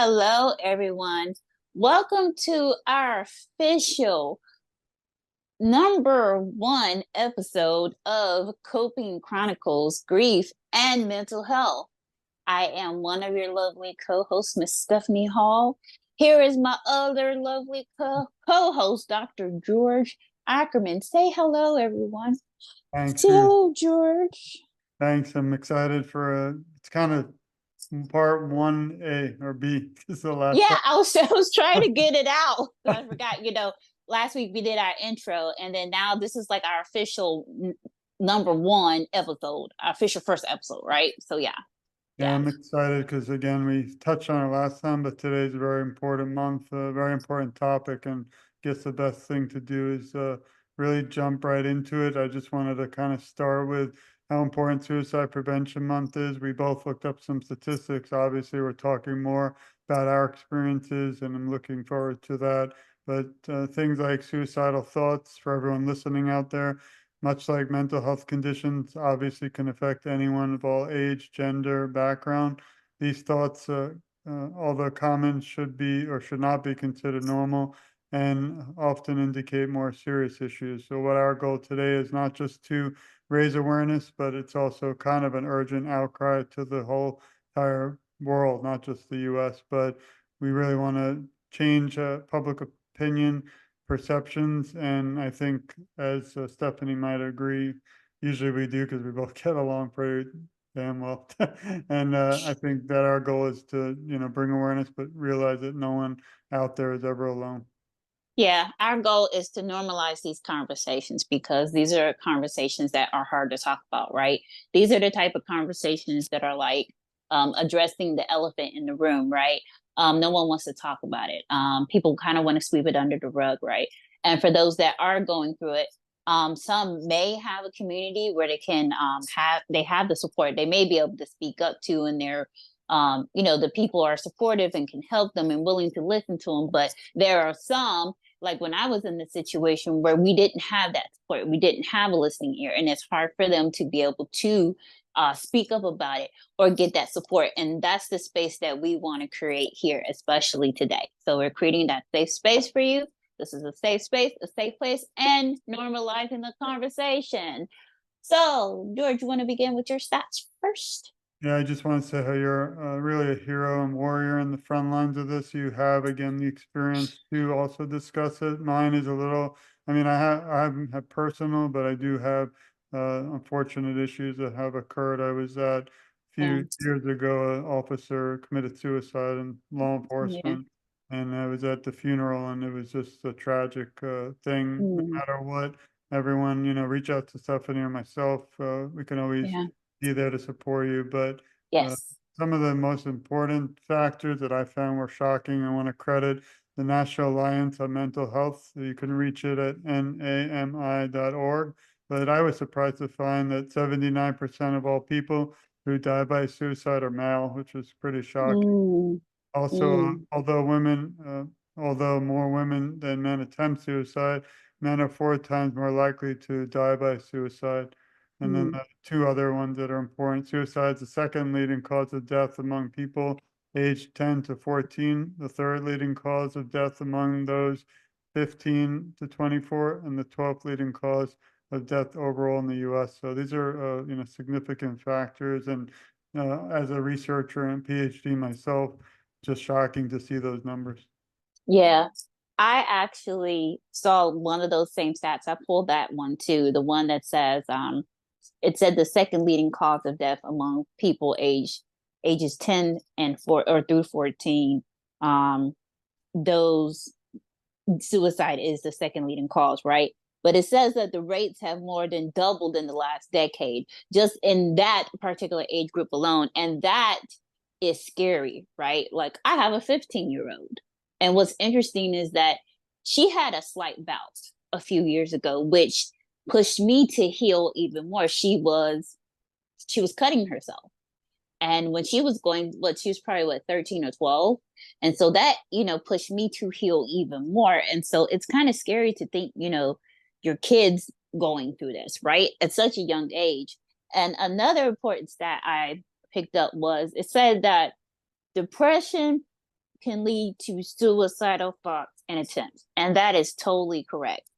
Hello, everyone. Welcome to our official number 1 episode of Coping Chronicles, Grief and Mental Health. I am one of your lovely co-hosts, Miss Stephanie Hall. Here is my other lovely co-host, Dr. George Ackerman. Say hello, everyone. Thanks. Say hello, George. Thanks. I'm excited for it's kind of part 1A or B. This is the last Yeah, part. I was trying to get it out. I forgot, last week we did our intro, and then now this is like our official number 1 episode, our official first episode, right? So yeah, Yeah, yeah, I'm excited because again, we touched on it last time, but today's a very important month, a very important topic, and I guess the best thing to do is really jump right into it. I just wanted to kind of start with how important Suicide Prevention Month is. We both looked up some statistics. Obviously, we're talking more about our experiences, and I'm looking forward to that. But things like suicidal thoughts for everyone listening out there, much like mental health conditions, obviously can affect anyone of all age, gender, background. These thoughts, although common, should be or should not be considered normal and often indicate more serious issues. So, what our goal today is not just to raise awareness, but it's also kind of an urgent outcry to the whole entire world, not just the US. But we really want to change public opinion perceptions. And I think, as Stephanie might agree, usually we do because we both get along pretty damn well. And I think that our goal is to, bring awareness, but realize that no one out there is ever alone. yeah. Our goal is to normalize these conversations because these are conversations that are hard to talk about, right? These are the type of conversations that are like addressing the elephant in the room, right? No one wants to talk about it. People kind of want to sweep it under the rug, right? And for those that are going through it, some may have a community where they have the support they may be able to speak up to, and they're the people are supportive and can help them and willing to listen to them. But there are some, like when I was in the situation where we didn't have that support, we didn't have a listening ear, and it's hard for them to be able to speak up about it or get that support. And that's the space that we want to create here, especially today. So we're creating that safe space for you. This is a safe space, a safe place, and normalizing the conversation. So, George, you want to begin with your stats first? Yeah, I just want to say how you're really a hero and warrior in the front lines of this. You have, again, the experience to also discuss it. Mine is a little, I mean, I haven't had personal, but I do have unfortunate issues that have occurred. I was at a Yeah, few years ago, an officer committed suicide in law yeah. enforcement, and I was at the funeral, and it was just a tragic thing. No Mm, matter what, everyone, reach out to Stephanie or myself. We can always yeah. be there to support you. But uh, Yes. some of the most important factors that I found were shocking. I want to credit the National Alliance on Mental Health. You can reach it at nami.org. But I was surprised to find that 79% of all people who die by suicide are male, which was pretty shocking. Mm, Also, mm, although more women than men attempt suicide, men are 4 times more likely to die by suicide. And then mm, the two other ones that are important, suicide is the second leading cause of death among people aged 10 to 14, the third leading cause of death among those 15 to 24, and the 12th leading cause of death overall in the US. So these are, significant factors. And as a researcher and PhD myself, just shocking to see those numbers. yeah. I actually saw one of those same stats. I pulled that one too. The one that says it said the second leading cause of death among people ages 10 and 4 or through 14. Um, those suicide is the second leading cause, right? But it says that the rates have more than doubled in the last decade, just in that particular age group alone. And that is scary, right? Like I have a 15-year-old. And what's interesting is that she had a slight bout a few years ago, which pushed me to heal even more. She was cutting herself. And when she was going, she was probably 13 or 12. And so that, pushed me to heal even more. And so it's kind of scary to think, your kids going through this, right? At such a young age. And another important stat I picked up was it said that depression can lead to suicidal thoughts and attempts. And that is totally correct.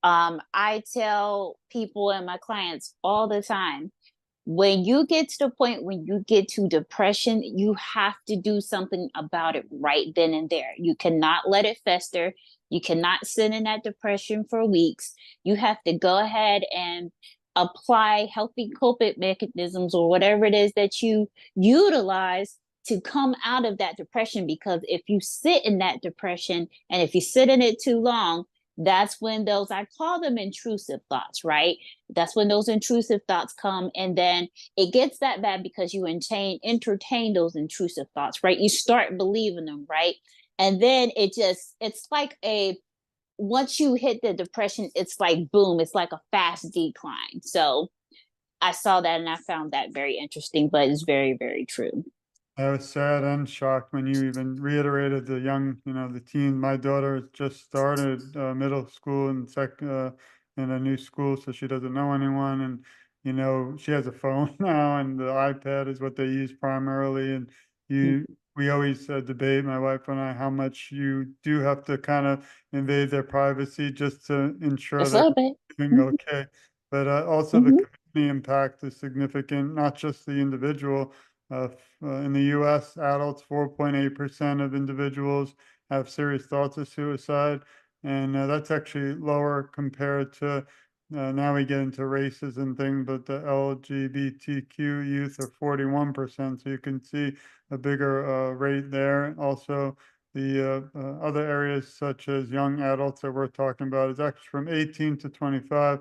I tell people and my clients all the time, when you get to the point when you get to depression, you have to do something about it right then and there. You cannot let it fester. You cannot sit in that depression for weeks. You have to go ahead and apply healthy coping mechanisms or whatever it is that you utilize to come out of that depression. Because if you sit in that depression and if you sit in it too long, that's when those, I call them intrusive thoughts, right? That's when those intrusive thoughts come. And then it gets that bad because you entertain those intrusive thoughts, right? You start believing them, right? And then it's like once you hit the depression, it's like, boom, it's like a fast decline. So I saw that and I found that very interesting, but it's very, very true. I was sad and shocked when you even reiterated the young, the teen. My daughter has just started middle school and in a new school, so she doesn't know anyone. And she has a phone now, and the iPad is what they use primarily. And you, we always debate, my wife and I, how much you do have to kind of invade their privacy just to ensure Just a they're little bit. doing Mm-hmm. okay. But also the Mm-hmm. community impact is significant, not just the individual. In the US, adults, 4.8% of individuals have serious thoughts of suicide. And that's actually lower compared to now we get into races and things, but the LGBTQ youth are 41%. So you can see a bigger rate there. Also, the other areas, such as young adults that we're talking about, is actually from 18 to 25,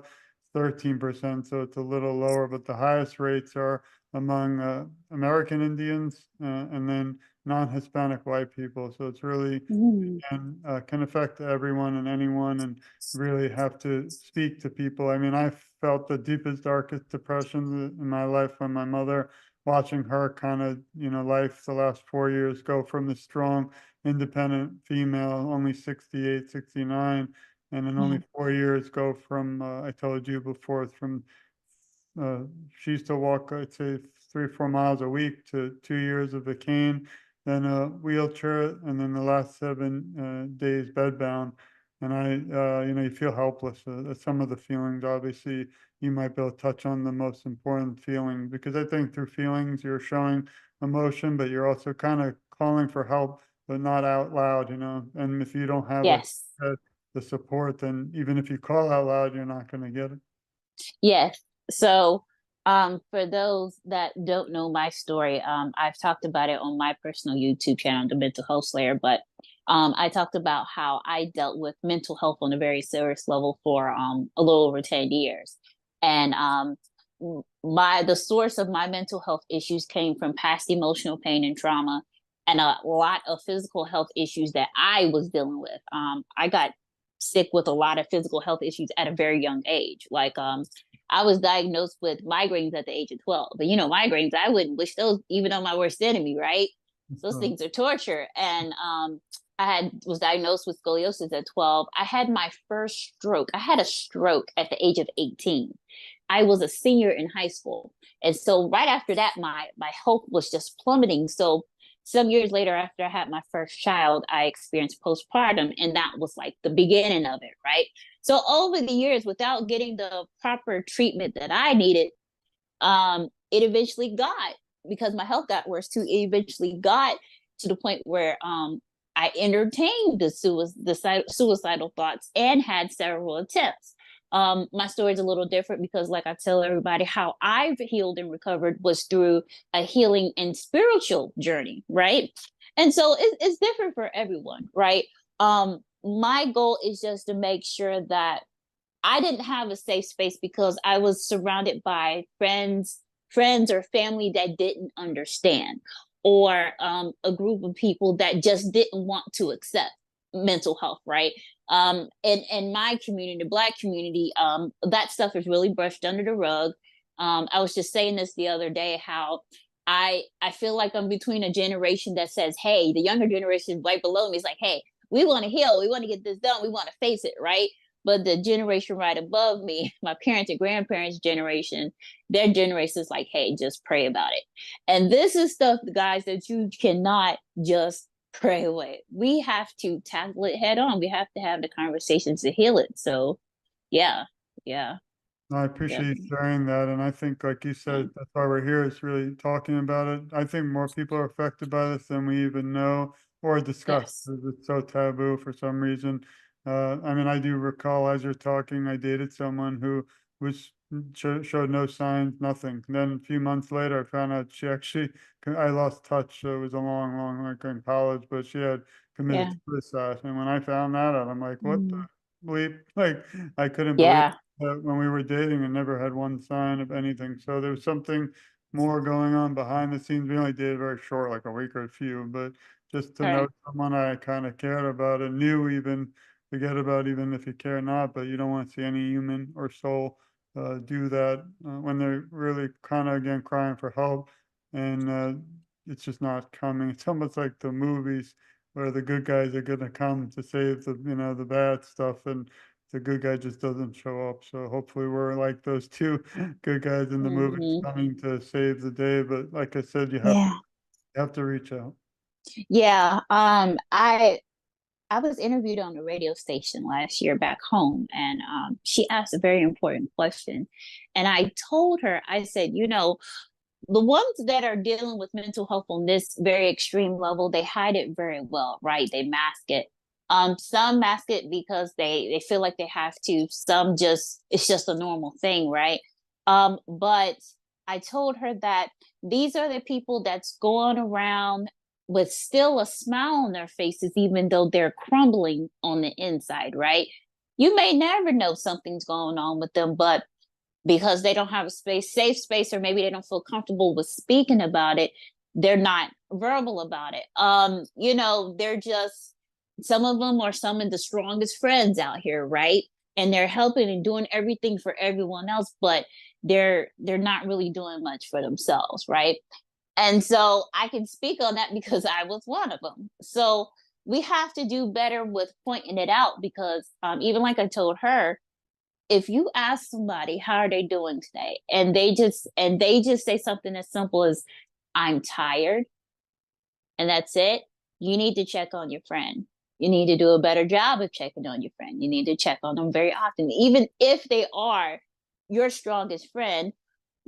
13%. So it's a little lower, but the highest rates are among American Indians and then non-Hispanic white people. So it's really Mm-hmm. can affect everyone and anyone, and really have to speak to people. I mean, I felt the deepest, darkest depressions in my life when my mother, watching her kind of, life the last 4 years go from the strong, independent female, only 68, 69, and in only Yeah. 4 years go from, I told you before, from uh, she used to walk, I'd say, 3 or 4 miles a week to 2 years of a cane, then a wheelchair, and then the last 7 days bedbound. And you feel helpless. That's some of the feelings. Obviously, you might be able to touch on the most important feeling, because I think through feelings you're showing emotion, but you're also kind of calling for help, but not out loud. And if you don't have, like, Yes. the support, then even if you call out loud, you're not going to get it. Yes. So, for those that don't know my story, I've talked about it on my personal YouTube channel, The Mental Health Slayer, but I talked about how I dealt with mental health on a very serious level for a little over 10 years. And the source of my mental health issues came from past emotional pain and trauma and a lot of physical health issues that I was dealing with. I got sick with a lot of physical health issues at a very young age. Like I was diagnosed with migraines at the age of 12. But migraines, I wouldn't wish those even on my worst enemy, right? Those So, things are torture. And was diagnosed with scoliosis at 12. I had my first stroke. I had a stroke at the age of 18. I was a senior in high school. And so right after that, my health was just plummeting. So some years later, after I had my first child, I experienced postpartum, and that was like the beginning of it, right? So over the years, without getting the proper treatment that I needed, it eventually got, because my health got worse too. It eventually got to the point where I entertained the suicidal thoughts and had several attempts. My story is a little different because, like I tell everybody, how I've healed and recovered was through a healing and spiritual journey, right? And so it's different for everyone, right? My goal is just to make sure that I didn't have a safe space because I was surrounded by friends or family that didn't understand, or a group of people that just didn't want to accept mental health, right? In my community, the Black community, that stuff is really brushed under the rug. I was just saying this the other day, how I feel like I'm between a generation that says, "Hey," the younger generation right below me is like, "Hey, we want to heal, we want to get this done, we want to face it," right? But the generation right above me, my parents and grandparents' generation, their generation is like, hey, just pray about it. And this is stuff, guys, that you cannot just pray away. We have to tackle it head on. We have to have the conversations to heal it. So, yeah, yeah, I appreciate you definitely. sharing that. And I think, like you Yeah. said, that's why we're here is really talking about it. I think more people are affected by this than we even know or discuss Yes. because it's so taboo for some reason. I mean, I do recall as you're talking, I dated someone who was showed no signs, nothing. And then a few months later, I found out she actually, I lost touch. So it was a long, long, like in college, but she had committed Yeah. suicide. And when I found that out, I'm like, what the Mm. bleep? Like, I couldn't believe Yeah. when we were dating and never had one sign of anything. So there was something more going on behind the scenes. We only dated very short, like a week or a few, but just to know Correct. someone I kind of cared about and knew even, forget about even if you care or not, but you don't want to see any human or soul do that when they're really kind of again crying for help and it's just not coming. It's almost like the movies where the good guys are going to come to save the, you know, the bad stuff and the good guy just doesn't show up. So hopefully we're like those two good guys in the movies Hmm. coming to save the day. But like I said, Yeah. you have to reach out. Yeah. I was interviewed on a radio station last year back home, and she asked a very important question. And I told her, I said, the ones that are dealing with mental health on this very extreme level, they hide it very well, right? They mask it. Some mask it because they feel like they have to. Some just it's just a normal thing, right? But I told her that these are the people that's going around with still a smile on their faces, even though they're crumbling on the inside, right? You may never know something's going on with them, but because they don't have a safe space, or maybe they don't feel comfortable with speaking about it, they're not verbal about it. They're just, some of them are some of the strongest friends out here, right? And they're helping and doing everything for everyone else, but they're not really doing much for themselves, right? And so I can speak on that because I was one of them. So we have to do better with pointing it out, because even like I told her, if you ask somebody how are they doing today, and they just say something as simple as I'm tired, and that's it, you need to check on your friend. You need to do a better job of checking on your friend. You need to check on them very often, even if they are your strongest friend.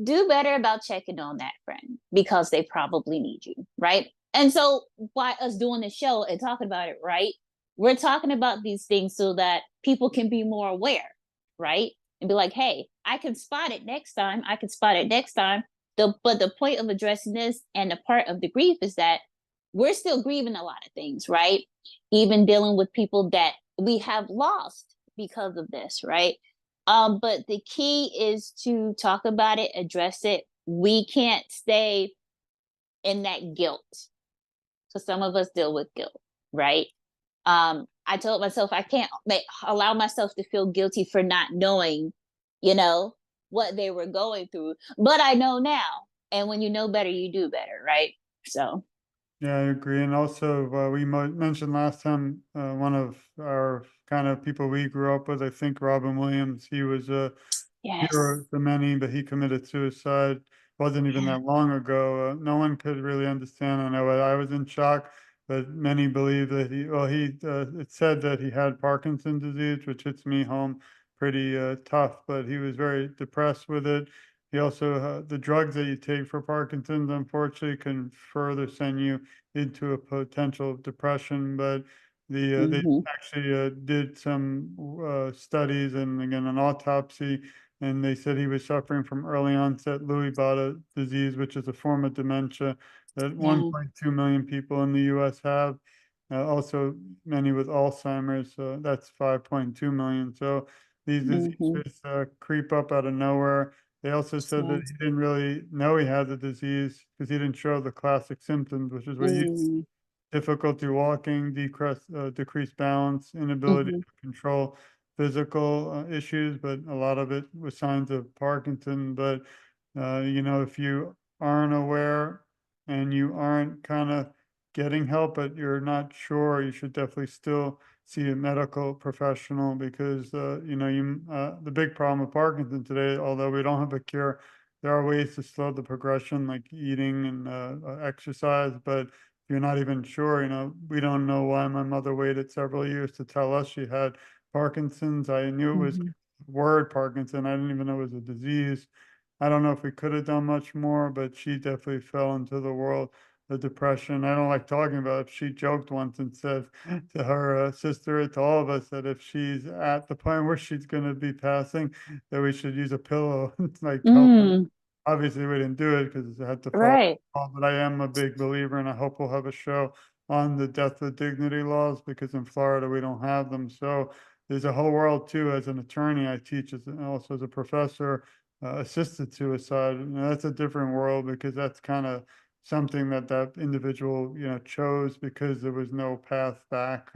Do better about checking on that friend, because they probably need you, right? And so by us doing the show and talking about it, right, we're talking about these things so that people can be more aware, right? And be like, hey, I can spot it next time. I can spot it next time. But the point of addressing this and the part of the grief is that we're still grieving a lot of things, right? Even dealing with people that we have lost because of this, right? But the key is to talk about it, address it. We can't stay in that guilt. So some of us deal with guilt, right? I told myself I can't allow myself to feel guilty for not knowing, you know, what they were going through. But I know now. And when you know better, you do better, right? So, Yeah, I agree. And also, we mentioned last time one of our kind of people we grew up with, I think Robin Williams, he was a yes. hero to many, but he committed suicide. Wasn't even Yeah. that long ago. No one could really understand. I know I was in shock, but many believe that it said that he had Parkinson's disease, which hits me home pretty tough, but he was very depressed with it. He also, the drugs that you take for Parkinson's, unfortunately, can further send you into a potential depression. But they Mm-hmm. actually did some studies and again an autopsy, and they said he was suffering from early onset Lewy body disease, which is a form of dementia that Yeah. 1.2 million people in the U.S. have. Also, many with Alzheimer's, that's 5.2 million. So these Mm-hmm. diseases creep up out of nowhere. They also said that Yes. he didn't really know he had the disease because he didn't show the classic symptoms, which is what you Mm-hmm. difficulty walking, decreased balance, inability Mm-hmm. to control physical issues, but a lot of it was signs of Parkinson. But if you aren't aware and you aren't kind of getting help, but you're not sure, you should definitely still see a medical professional because the big problem with Parkinson today, although we don't have a cure, there are ways to slow the progression, like eating and exercise, but you're not even sure, we don't know why my mother waited several years to tell us she had Parkinson's. I knew it was Mhm. word Parkinson. I didn't even know it was a disease. I don't know if we could have done much more, but she definitely fell into the world of depression. I don't like talking about it. She joked once and said to her sister, to all of us, that if she's at the point where she's going to be passing, that we should use a pillow and like help. Mm, Obviously, we didn't do it because I had to follow right. the law, but I am a big believer, and I hope we'll have a show on the death with dignity laws because in Florida we don't have them. So there's a whole world too. As an attorney, I teach as also as a professor, assisted suicide. And that's a different world because that's kind of something that that individual chose because there was no path back,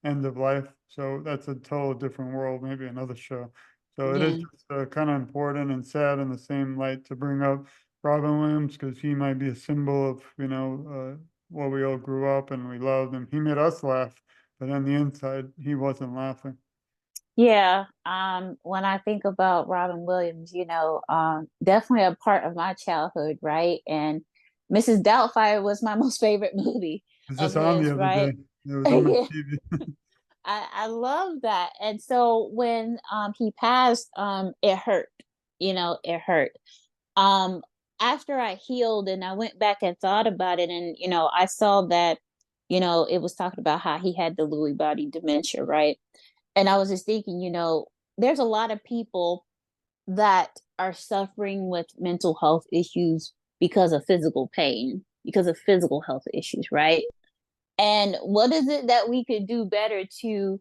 end of life. So that's a total different world. Maybe another show. So it is Yeah. just kind of important and sad in the same light to bring up Robin Williams because he might be a symbol of, what we all grew up and we loved, and he made us laugh, but on the inside, he wasn't laughing. Yeah. When I think about Robin Williams, definitely a part of my childhood, right? And Mrs. Doubtfire was my most favorite movie It was of just on the his, other right? day. It was on my Yeah. TV. I love that. And so when he passed, it hurt. It hurt. Um After I healed and I went back and thought about it, and I saw that, it was talking about how he had the Lewy body dementia, right? And I was just thinking, there's a lot of people that are suffering with mental health issues because of physical pain, because of physical health issues, right? And what is it that we could do better to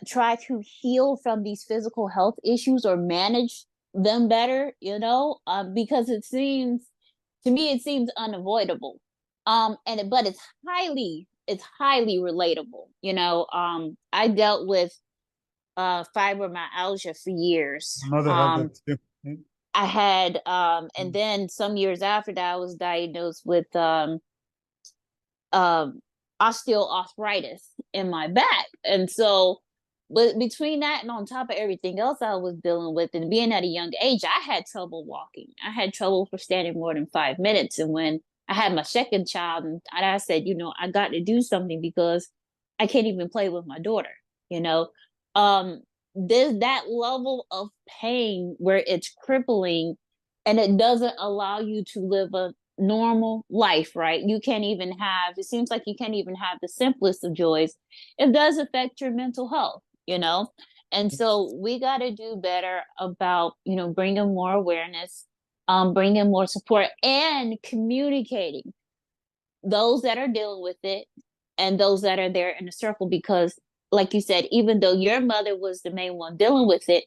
try to heal from these physical health issues or manage them better, because it seems to me it seems unavoidable. But it's highly relatable. I dealt with fibromyalgia for years. My mother had that too. I had and then some years after that I was diagnosed with um, osteoarthritis in my back. And so, but between that and on top of everything else I was dealing with, and being at a young age, I had trouble walking. I had trouble for standing more than 5 minutes. And when I had my second child, and I said, I got to do something because I can't even play with my daughter. You know, um, there's that level of pain where it's crippling, and it doesn't allow you to live a normal life, right? You can't even have, it seems like you can't even have the simplest of joys. It does affect your mental health. And so we got to do better about, bringing more awareness, bringing more support and communicating those that are dealing with it and those that are there in the circle. Because, like you said, even though your mother was the main one dealing with it,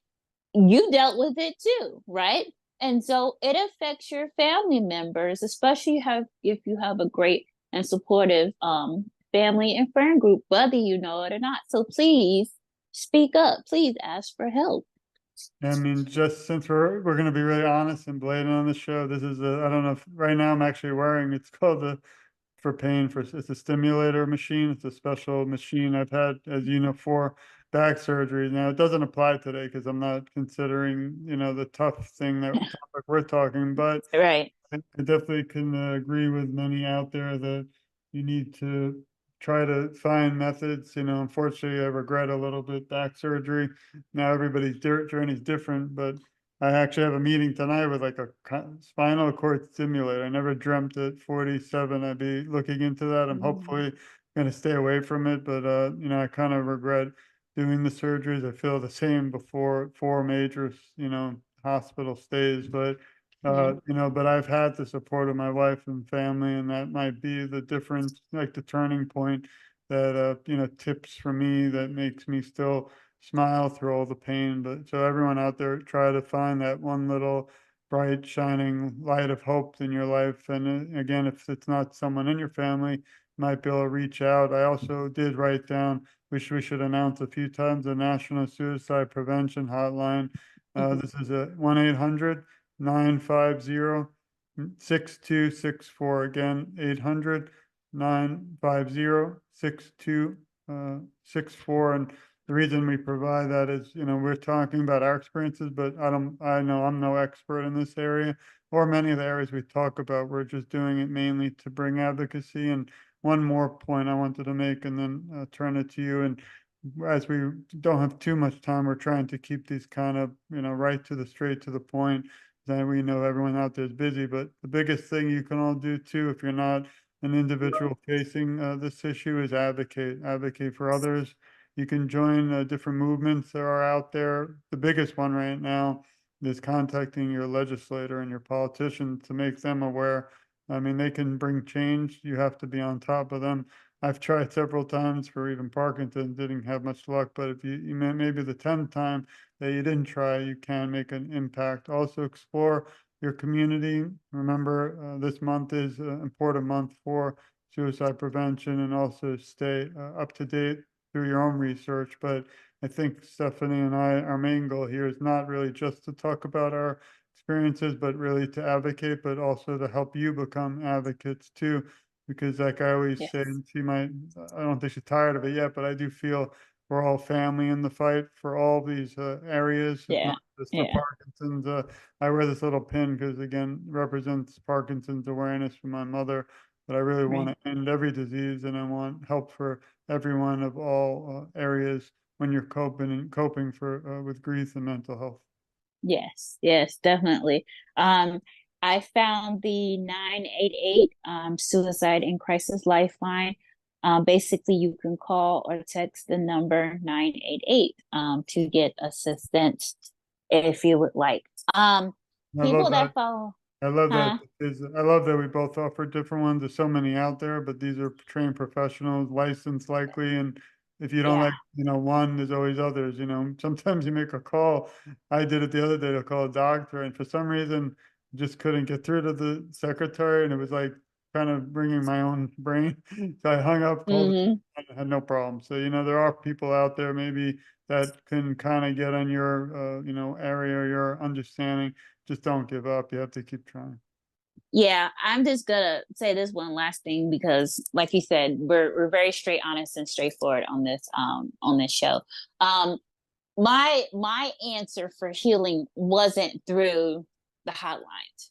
you dealt with it too, right? And so it affects your family members, especially if you have a great and supportive family and friend group, whether you know it or not. So please speak up. Please ask for help. I mean, just since we're going to be really honest and blatant on the show, this is I don't know if right now I'm actually wearing, it's called the for pain for it's a stimulator machine. It's a special machine I've had, as you know, for back surgery. Now it doesn't apply today because I'm not considering, the tough thing that topic we're talking, but Right. I definitely can agree with many out there that you need to try to find methods. Unfortunately, I regret a little bit back surgery. Now everybody's journey is different, but I actually have a meeting tonight with like a spinal cord stimulator. I never dreamt at 47 I'd be looking into that. I'm Mm-hmm. hopefully going to stay away from it, but I kind of regret doing the surgeries. I feel the same before 4 major, hospital stays, but Yeah. but I've had the support of my wife and family, and that might be the difference, like the turning point that, tips for me that makes me still smile through all the pain. But so everyone out there, try to find that one little bright, shining light of hope in your life. And again, if it's not someone in your family, might be able to reach out. I also did write down, which we should announce a few times, the National Suicide Prevention Hotline. Mm-hmm. This is a 1-800-950-6264. Again, 800-950-6264. And the reason we provide that is, we're talking about our experiences, but I know I'm no expert in this area. or many of the areas we talk about. We're just doing it mainly to bring advocacy. And one more point I wanted to make, and then turn it to you. And as we don't have too much time, we're trying to keep these kind of, right to the straight to the point. Then we know everyone out there is busy, but the biggest thing you can all do too, if you're not an individual facing this issue, is advocate for others. You can join different movements that are out there. The biggest one right now is contacting your legislator and your politician to make them aware. I mean, they can bring change. You have to be on top of them. I've tried several times for even Parkinson, didn't have much luck. But if maybe the 10th time that you didn't try, you can make an impact. Also explore your community. Remember, this month is an important month for suicide prevention, and also stay up to date through your own research. But I think Stephanie and I, our main goal here is not really just to talk about our experiences, but really to advocate, but also to help you become advocates too. Because like I always say, Yes. and I don't think she's tired of it yet, but I do feel we're all family in the fight for all these areas. It's Yeah. not just for Yeah. Parkinson's. I wear this little pin because again, represents Parkinson's awareness for my mother. But I really want Right. to end every disease, and I want help for everyone of all areas when you're coping for with grief and mental health. Yes, yes, definitely. Um, I found the 988 suicide and crisis lifeline. Basically, you can call or text the number 988 to get assistance if you would like. I love People that. that follow, I love that huh? because I love that we both offer different ones. There's so many out there, but these are trained professionals, licensed likely. And if you don't Yeah. like, one, there's always others. Sometimes you make a call. I did it the other day to call a doctor, and for some reason, just couldn't get through to the secretary, and it was like kind of bringing my own brain. So I hung up, called, Hmm. and had no problem. So, there are people out there maybe that can kind of get on your, area or your understanding. Just don't give up. You have to keep trying. Yeah, I'm just gonna say this one last thing because, like you said, we're very straight, honest, and straightforward on this show. Um, my answer for healing wasn't through the hotlines.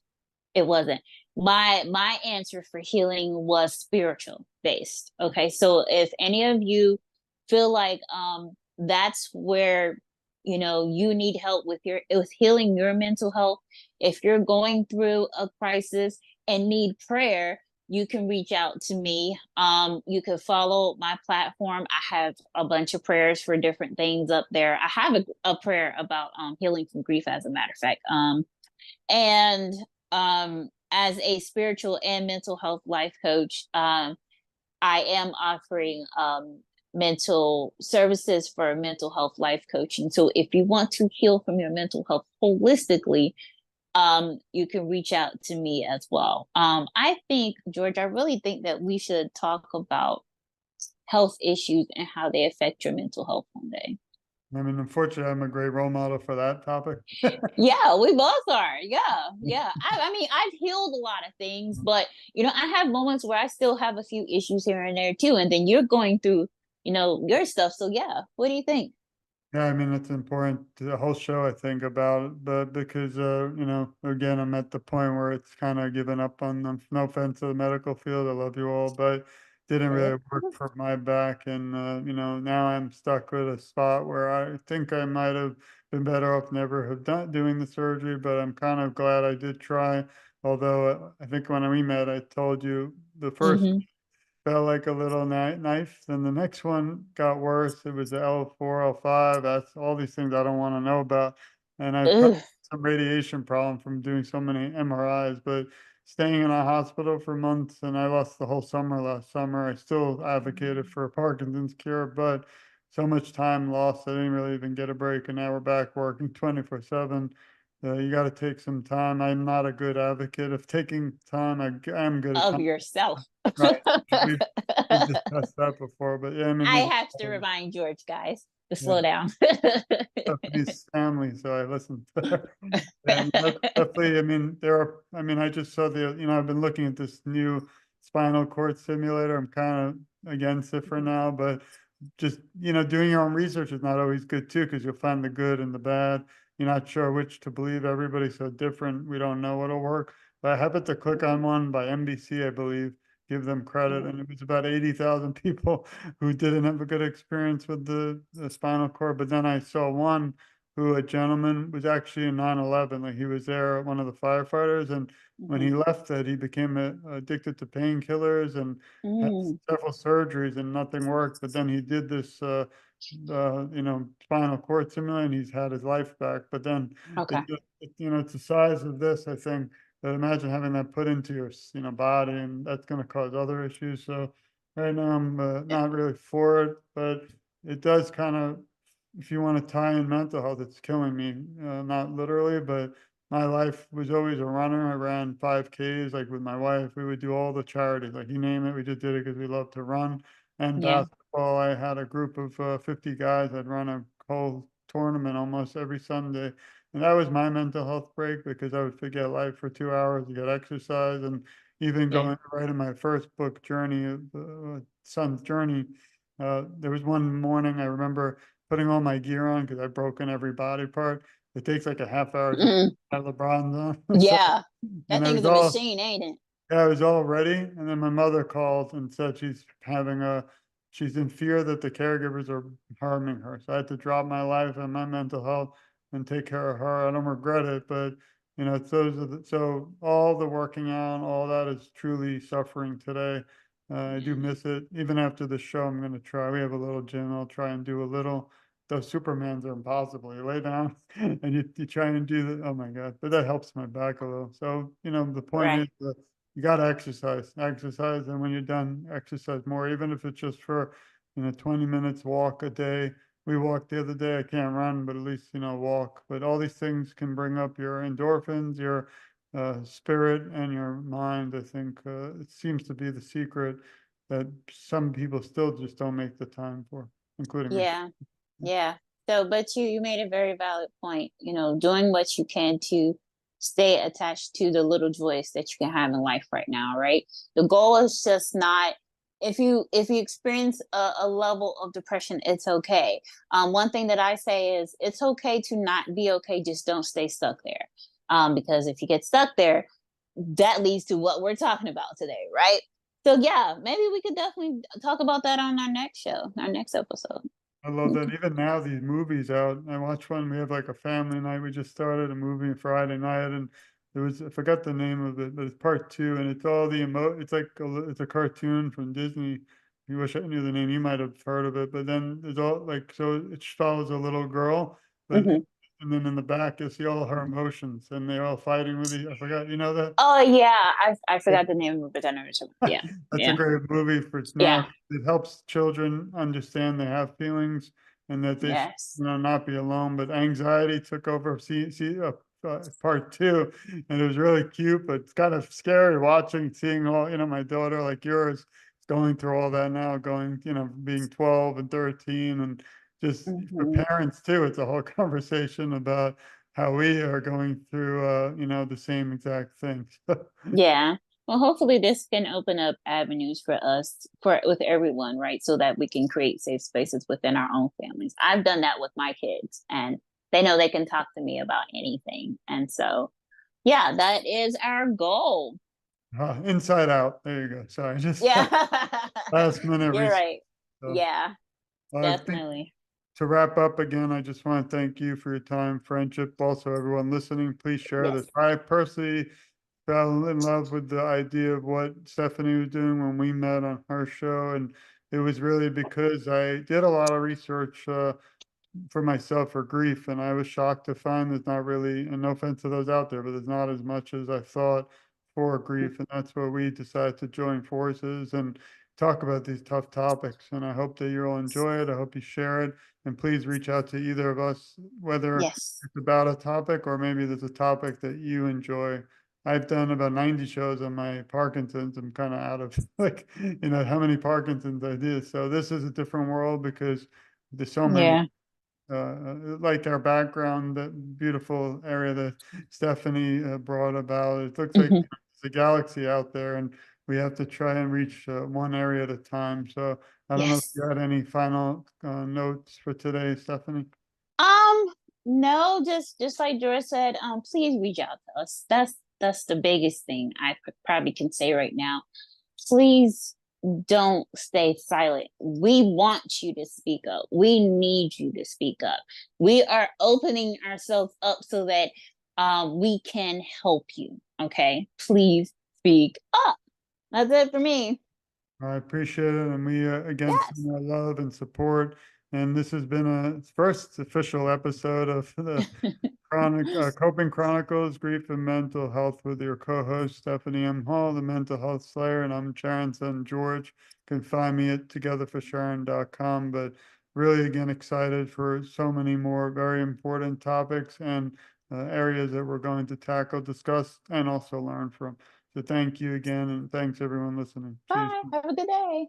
It wasn't. My answer for healing was spiritual based. Okay. So if any of you feel like that's where you need help with healing your mental health, if you're going through a crisis and need prayer, you can reach out to me. You can follow my platform. I have a bunch of prayers for different things up there. I have a prayer about healing from grief, as a matter of fact. And as a spiritual and mental health life coach, I am offering mental services for mental health life coaching. So if you want to heal from your mental health holistically, you can reach out to me as well. I think, George, I really think that we should talk about health issues and how they affect your mental health one day. I mean, unfortunately, I'm a great role model for that topic. Yeah, we both are. Yeah, yeah. I mean, I've healed a lot of things, but I have moments where I still have a few issues here and there too. And then you're going through, your stuff. So yeah, what do you think? Yeah, I mean, it's important to the whole show, I think, about it, but because, again, I'm at the point where it's kind of given up on them. No offense to the medical field, I love you all, but didn't really work for my back. And, now I'm stuck with a spot where I think I might have been better off never have done doing the surgery, but I'm kind of glad I did try. Although I think when we met, I told you the first Mm-hmm. felt like a little knife. Then the next one got worse. It was the L4, L5. That's all these things I don't want to know about. And I've Ugh. some radiation problem from doing so many MRIs, but staying in a hospital for months, and I lost the whole summer last summer. I still advocated for Parkinson's cure, but so much time lost. I didn't really even get a break. And now we're back working 24/7. You got to take some time. I'm not a good advocate of taking time. I'm good at Of time. yourself. Right. We've discussed that before, but yeah, I mean, I these have to remind George, guys, to yeah, slow down. Stephanie's family, so I listened to her. And that's definitely, I mean, I just saw I've been looking at this new spinal cord simulator. I'm kind of against it for now, but just, doing your own research is not always good too, because you'll find the good and the bad. you're not sure which to believe. Everybody's so different. We don't know what'll work. But I happened to click on one by NBC, I believe, give them credit. Mhm. And it was about 80,000 people who didn't have a good experience with the spinal cord. But then I saw one who, a gentleman, was actually in 9/11. Like he was there, one of the firefighters. And when Mhm. he left it, he became addicted to painkillers and had Mm. several surgeries and nothing worked. But then he did this, spinal cord simulator and he's had his life back. But then Okay. it's the size of this, I think, but imagine having that put into your, body, and that's going to cause other issues. So right now I'm Yeah. not really for it, but it does kind of, if you want to tie in mental health, it's killing me. Not literally, but my life was always a runner. I ran 5Ks, like with my wife. We would do all the charities, like you name it. We just did it because we love to run and Yeah. basketball. I had a group of 50 guys. I'd run a whole tournament almost every Sunday. And that was my mental health break because I would forget life for 2 hours to get exercise. And even Yeah. going right in my first book, Journey, Son's Journey, there was one morning I remember putting all my gear on because I'd broken every body part. It takes like a half hour just to Mm. have LeBron's on. So, Yeah. That and I thing was is a all, machine, ain't it? yeah, I was all ready. And then my mother called and said she's in fear that the caregivers are harming her. So I had to drop my life and my mental health and take care of her. I don't regret it, but it's so all the working out, all that is truly suffering today. I do Yeah. miss it. Even after the show, I'm going to try. We have a little gym. I'll try and do a little. Those Supermans are impossible. You lay down and you try and do the, oh my God, but that helps my back a little. So, the point Right. is that you got to exercise. And when you're done, exercise more, even if it's just for, 20 minutes walk a day. We walked the other day. I can't run, but at least, walk. But all these things can bring up your endorphins, your spirit, and your mind. I think it seems to be the secret that some people still just don't make the time for, including me. Yeah. Yeah. So, but you made a very valid point, doing what you can to stay attached to the little joys that you can have in life right now, right? The goal is just not if you experience a level of depression, it's okay. One thing that I say is it's okay to not be okay, just don't stay stuck there. Because if you get stuck there, that leads to what we're talking about today, right? So yeah, maybe we could definitely talk about that on our next show, our next episode. I love that. Even now, these movies out. I watch one. We have like a family night. We just started a movie Friday night, and I forgot the name of it, but it's part two, and it's all the It's like it's a cartoon from Disney. You wish I knew the name. You might have heard of it, but then there's all like so it follows a little girl, but Mhm. and then in the back you see all her emotions, and they're all fighting with each. I forgot. You know that? Oh yeah, I forgot the name of it, but I know what you're talking about. Yeah, That's a yeah, great movie for yeah. now. It helps children understand they have feelings and that they should, Yes. not be alone. But anxiety took over. Part two, and it was really cute, but it's kind of scary watching, seeing all, my daughter like yours is going through all that now, going, being 12 and 13, and just for Hmm. parents too. It's a whole conversation about how we are going through, the same exact thing. Yeah. Well, hopefully this can open up avenues for us, for with everyone, right? So that we can create safe spaces within our own families. I've done that with my kids, and they know they can talk to me about anything. And so, yeah, that is our goal. Inside Out. There you go. Sorry, just Yeah. last minute You're research. right. So, Yeah, I think definitely. to wrap up again, I just want to thank you for your time, friendship. Also, everyone listening, please share this. Yes. I personally fell in love with the idea of what Stephanie was doing when we met on her show. And it was really because I did a lot of research for myself for grief. And I was shocked to find there's not really, and no offense to those out there, but there's not as much as I thought for grief. And that's where we decided to join forces and talk about these tough topics. And I hope that you'll enjoy it. I hope you share it. And please reach out to either of us, whether Yes. it's about a topic or maybe there's a topic that you enjoy. I've done about 90 shows on my Parkinson's. I'm kind of out of like, how many Parkinson's I did. So this is a different world because there's so many Yeah. like our background, that beautiful area that Stephanie brought about. It looks like Hmm. there's a galaxy out there, and we have to try and reach one area at a time. So I don't know if Yes. you had any final notes for today, Stephanie. Um, No, just like George said, please reach out to us. That's the biggest thing I probably can say right now. Please don't stay silent. We want you to speak up. We need you to speak up. We are opening ourselves up so that we can help you. Okay, please speak up. That's it for me. I appreciate it, and we again Yes. send our love and support. And this has been a first official episode of the Coping Chronicles, Grief and Mental Health with your co-host Stephanie M. Hall, the Mental Health Slayer, and I'm Sharon's son George. You can find me at togetherforsharon.com. But really, again, excited for so many more very important topics and areas that we're going to tackle, discuss, and also learn from. So thank you again, and thanks everyone listening. Cheers. Bye. Have a good day.